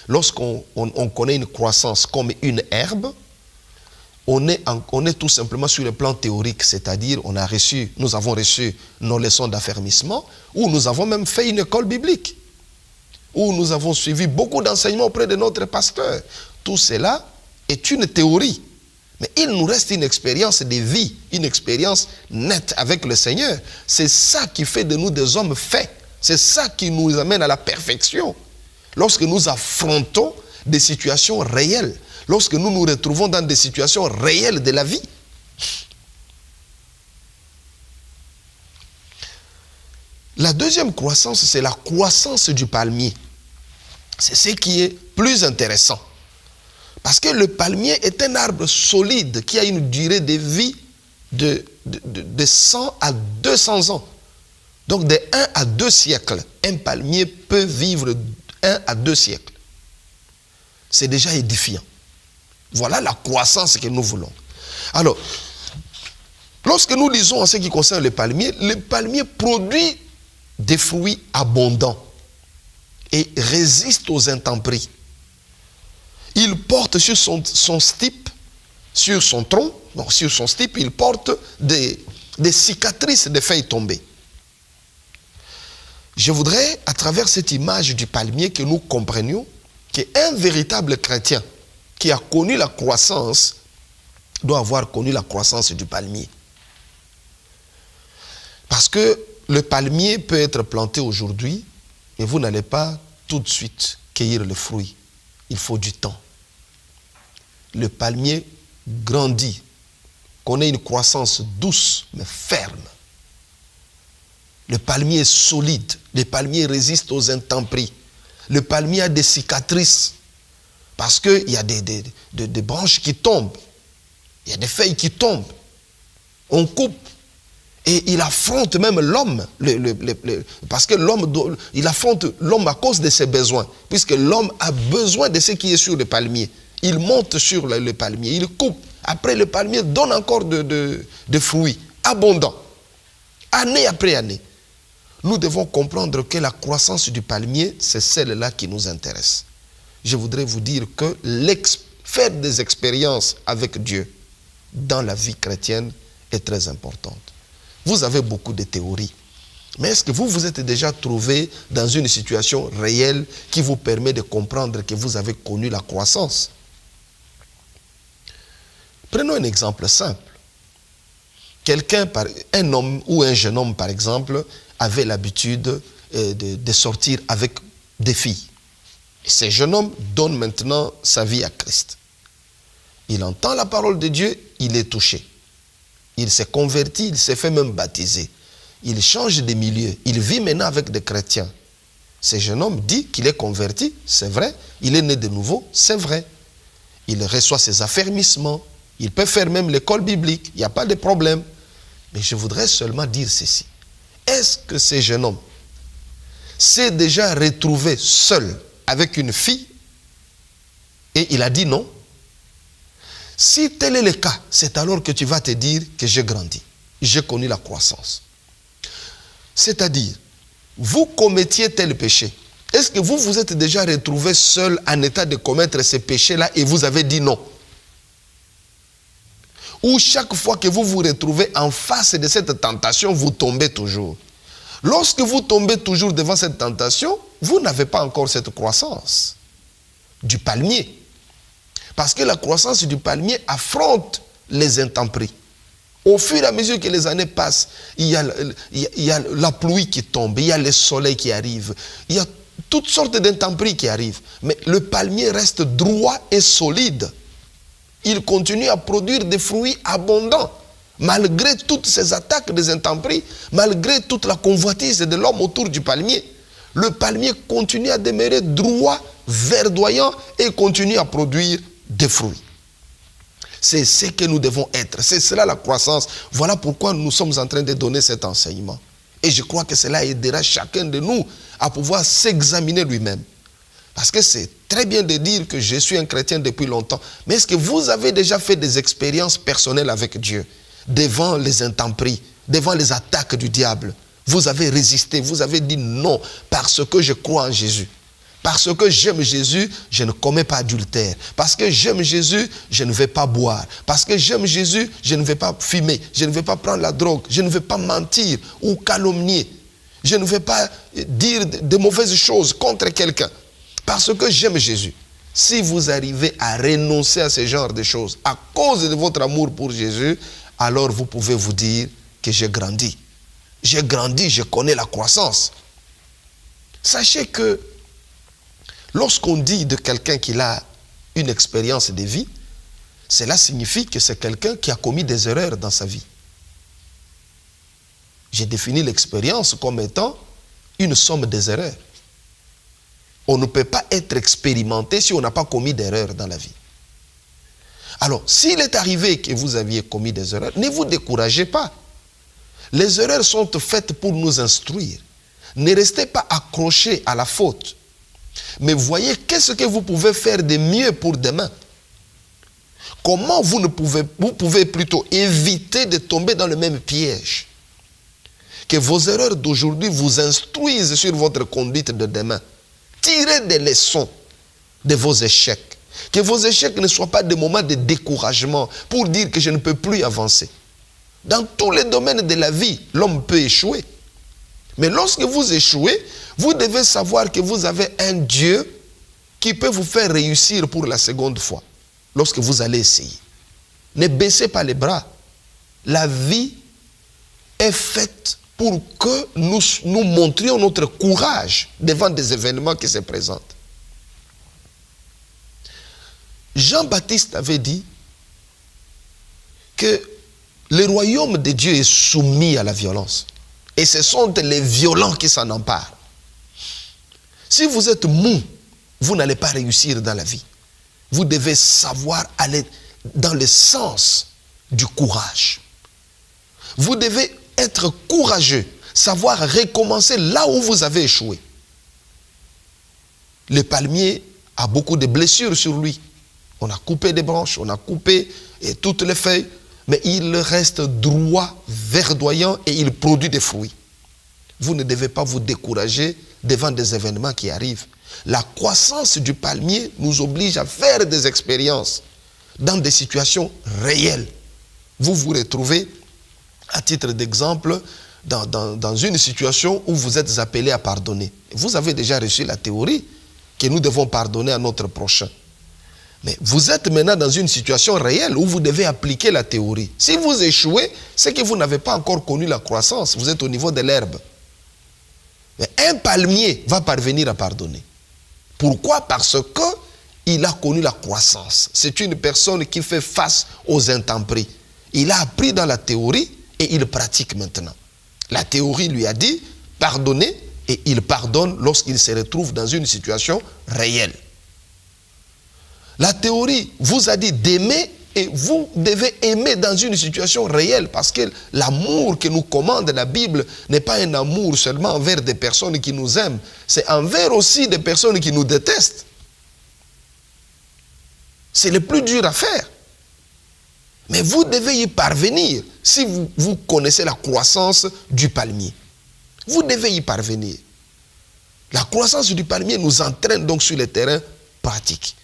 lorsqu'on connaît une croissance comme une herbe, on est tout simplement sur le plan théorique, c'est-à-dire nous avons reçu nos leçons d'affermissement, ou nous avons même fait une école biblique, où nous avons suivi beaucoup d'enseignements auprès de notre pasteur. Tout cela est une théorie. Mais il nous reste une expérience de vie, une expérience nette avec le Seigneur. C'est ça qui fait de nous des hommes faits. C'est ça qui nous amène à la perfection. Lorsque nous affrontons des situations réelles, lorsque nous nous retrouvons dans des situations réelles de la vie. La deuxième croissance, c'est la croissance du palmier. C'est ce qui est plus intéressant. Parce que le palmier est un arbre solide qui a une durée de vie de 100 à 200 ans. Donc de 1 à 2 siècles. Un palmier peut vivre 1 à 2 siècles. C'est déjà édifiant. Voilà la croissance que nous voulons. Alors, lorsque nous lisons en ce qui concerne le palmier produit des fruits abondants et résiste aux intempéries. Il porte sur son stipe, sur son tronc, donc sur son stipe, il porte des cicatrices de feuilles tombées. Je voudrais, à travers cette image du palmier, que nous comprenions qu'un véritable chrétien qui a connu la croissance doit avoir connu la croissance du palmier. Parce que le palmier peut être planté aujourd'hui, mais vous n'allez pas tout de suite cueillir le fruit. Il faut du temps. Le palmier grandit, connaît une croissance douce, mais ferme. Le palmier est solide. Le palmier résiste aux intempéries. Le palmier a des cicatrices. Parce qu'il y a des branches qui tombent. Il y a des feuilles qui tombent. On coupe. Et il affronte même l'homme. Parce que il affronte l'homme à cause de ses besoins. Puisque l'homme a besoin de ce qui est sur le palmier. Il monte sur le palmier. Il coupe. Après, le palmier donne encore de fruits abondants. Année après année. Nous devons comprendre que la croissance du palmier, c'est celle-là qui nous intéresse. Je voudrais vous dire que faire des expériences avec Dieu dans la vie chrétienne est très importante. Vous avez beaucoup de théories. Mais est-ce que vous vous êtes déjà trouvé dans une situation réelle qui vous permet de comprendre que vous avez connu la croissance? Prenons un exemple simple. Un homme ou un jeune homme, par exemple, avait l'habitude de sortir avec des filles. Et ce jeune homme donne maintenant sa vie à Christ. Il entend la parole de Dieu, il est touché. Il s'est converti, il s'est fait même baptiser. Il change de milieu. Il vit maintenant avec des chrétiens. Ce jeune homme dit qu'il est converti, c'est vrai. Il est né de nouveau, c'est vrai. Il reçoit ses affermissements. Il peut faire même l'école biblique. Il n'y a pas de problème. Mais je voudrais seulement dire ceci. Est-ce que ce jeune homme s'est déjà retrouvé seul avec une fille et il a dit non? Si tel est le cas, c'est alors que tu vas te dire que j'ai grandi. J'ai connu la croissance. C'est-à-dire, vous commettiez tel péché. Est-ce que vous vous êtes déjà retrouvé seul en état de commettre ce péché-là et vous avez dit non? Ou chaque fois que vous vous retrouvez en face de cette tentation, vous tombez toujours. Lorsque vous tombez toujours devant cette tentation, vous n'avez pas encore cette croissance du palmier. Parce que la croissance du palmier affronte les intempéries. Au fur et à mesure que les années passent, il y a la pluie qui tombe, il y a le soleil qui arrive, il y a toutes sortes d'intempéries qui arrivent. Mais le palmier reste droit et solide. Il continue à produire des fruits abondants. Malgré toutes ces attaques des intempéries, malgré toute la convoitise de l'homme autour du palmier, le palmier continue à demeurer droit, verdoyant et continue à produire des fruits. C'est ce que nous devons être. C'est cela la croissance. Voilà pourquoi nous sommes en train de donner cet enseignement. Et je crois que cela aidera chacun de nous à pouvoir s'examiner lui-même. Parce que c'est très bien de dire que je suis un chrétien depuis longtemps. Mais est-ce que vous avez déjà fait des expériences personnelles avec Dieu? Devant les intempéries, devant les attaques du diable. Vous avez résisté, vous avez dit non parce que je crois en Jésus. Parce que j'aime Jésus, je ne commets pas adultère. Parce que j'aime Jésus, je ne vais pas boire. Parce que j'aime Jésus, je ne vais pas fumer. Je ne vais pas prendre la drogue. Je ne vais pas mentir ou calomnier. Je ne vais pas dire de mauvaises choses contre quelqu'un. Parce que j'aime Jésus. Si vous arrivez à renoncer à ce genre de choses à cause de votre amour pour Jésus, alors vous pouvez vous dire que j'ai grandi. J'ai grandi, je connais la croissance. Sachez que lorsqu'on dit de quelqu'un qu'il a une expérience de vie, cela signifie que c'est quelqu'un qui a commis des erreurs dans sa vie. J'ai défini l'expérience comme étant une somme des erreurs. On ne peut pas être expérimenté si on n'a pas commis d'erreurs dans la vie. Alors, s'il est arrivé que vous aviez commis des erreurs, ne vous découragez pas. Les erreurs sont faites pour nous instruire. Ne restez pas accrochés à la faute. Mais voyez qu'est-ce que vous pouvez faire de mieux pour demain. Comment vous pouvez plutôt éviter de tomber dans le même piège. Que vos erreurs d'aujourd'hui vous instruisent sur votre conduite de demain. Tirez des leçons de vos échecs. Que vos échecs ne soient pas des moments de découragement pour dire que je ne peux plus avancer. Dans tous les domaines de la vie, l'homme peut échouer. Mais lorsque vous échouez, vous devez savoir que vous avez un Dieu qui peut vous faire réussir pour la seconde fois. Lorsque vous allez essayer. Ne baissez pas les bras. La vie est faite pour que nous montrions notre courage devant des événements qui se présentent. Jean-Baptiste avait dit que le royaume de Dieu est soumis à la violence. Et ce sont les violents qui s'en emparent. Si vous êtes mou, vous n'allez pas réussir dans la vie. Vous devez savoir aller dans le sens du courage. Vous devez être courageux, savoir recommencer là où vous avez échoué. Le palmier a beaucoup de blessures sur lui. On a coupé des branches, on a coupé toutes les feuilles, mais il reste droit, verdoyant et il produit des fruits. Vous ne devez pas vous décourager devant des événements qui arrivent. La croissance du palmier nous oblige à faire des expériences dans des situations réelles. Vous vous retrouvez, à titre d'exemple, dans une situation où vous êtes appelé à pardonner. Vous avez déjà reçu la théorie que nous devons pardonner à notre prochain. Mais vous êtes maintenant dans une situation réelle où vous devez appliquer la théorie. Si vous échouez, c'est que vous n'avez pas encore connu la croissance. Vous êtes au niveau de l'herbe. Mais un palmier va parvenir à pardonner. Pourquoi? Parce qu'il a connu la croissance. C'est une personne qui fait face aux intempéries. Il a appris dans la théorie et il pratique maintenant. La théorie lui a dit pardonner et il pardonne lorsqu'il se retrouve dans une situation réelle. La théorie vous a dit d'aimer et vous devez aimer dans une situation réelle parce que l'amour que nous commande la Bible n'est pas un amour seulement envers des personnes qui nous aiment, c'est envers aussi des personnes qui nous détestent. C'est le plus dur à faire. Mais vous devez y parvenir si vous connaissez la croissance du palmier. Vous devez y parvenir. La croissance du palmier nous entraîne donc sur le terrain pratique.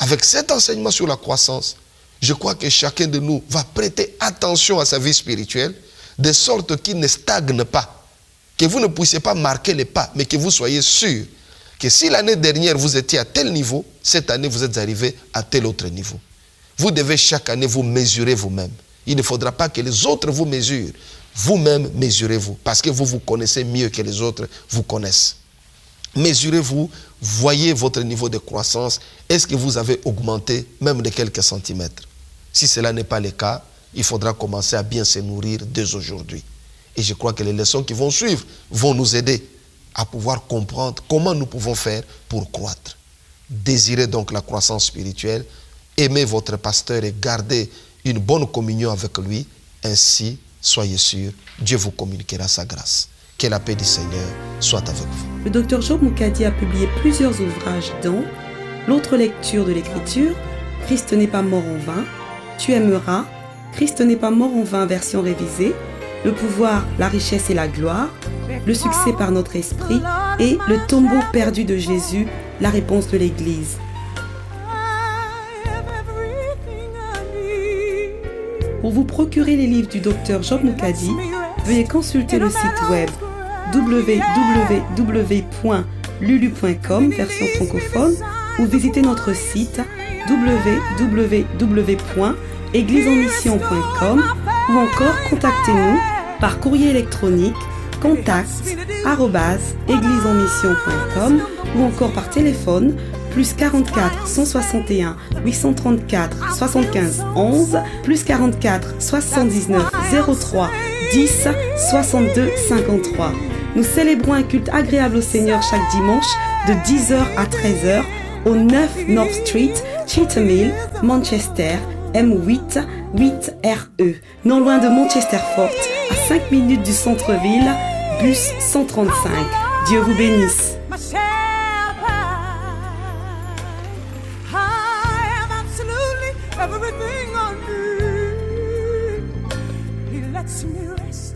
Avec cet enseignement sur la croissance, je crois que chacun de nous va prêter attention à sa vie spirituelle, de sorte qu'il ne stagne pas, que vous ne puissiez pas marquer les pas, mais que vous soyez sûr que si l'année dernière vous étiez à tel niveau, cette année vous êtes arrivé à tel autre niveau. Vous devez chaque année vous mesurer vous-même. Il ne faudra pas que les autres vous mesurent. Vous-même, mesurez-vous, parce que vous vous connaissez mieux que les autres vous connaissent. Mesurez-vous, voyez votre niveau de croissance. Est-ce que vous avez augmenté même de quelques centimètres? Si cela n'est pas le cas, il faudra commencer à bien se nourrir dès aujourd'hui. Et je crois que les leçons qui vont suivre vont nous aider à pouvoir comprendre comment nous pouvons faire pour croître. Désirez donc la croissance spirituelle, aimez votre pasteur et gardez une bonne communion avec lui. Ainsi, soyez sûrs, Dieu vous communiquera sa grâce. Que la paix du Seigneur soit avec vous. Le Dr Job Mukadi a publié plusieurs ouvrages dont L'autre lecture de l'Écriture, Christ n'est pas mort en vain, Tu aimeras, Christ n'est pas mort en vain version révisée, Le pouvoir, la richesse et la gloire, Le succès par notre esprit et Le tombeau perdu de Jésus la réponse de l'Église. Pour vous procurer les livres du docteur Job Moukadi, veuillez consulter le site web www.lulu.com version francophone ou visiter notre site www.egliseenmission.com ou encore contactez-nous par courrier électronique contact@egliseenmission.com ou encore par téléphone plus 44 161 834 75 11 plus 44 79 03 10 62 53. Nous célébrons un culte agréable au Seigneur chaque dimanche de 10h à 13h au 9 North Street, Cheetham Hill, Manchester, M8 8RE, non loin de Manchester Fort, à 5 minutes du centre-ville, bus 135. Dieu vous bénisse. Everything I need, He lets me rest.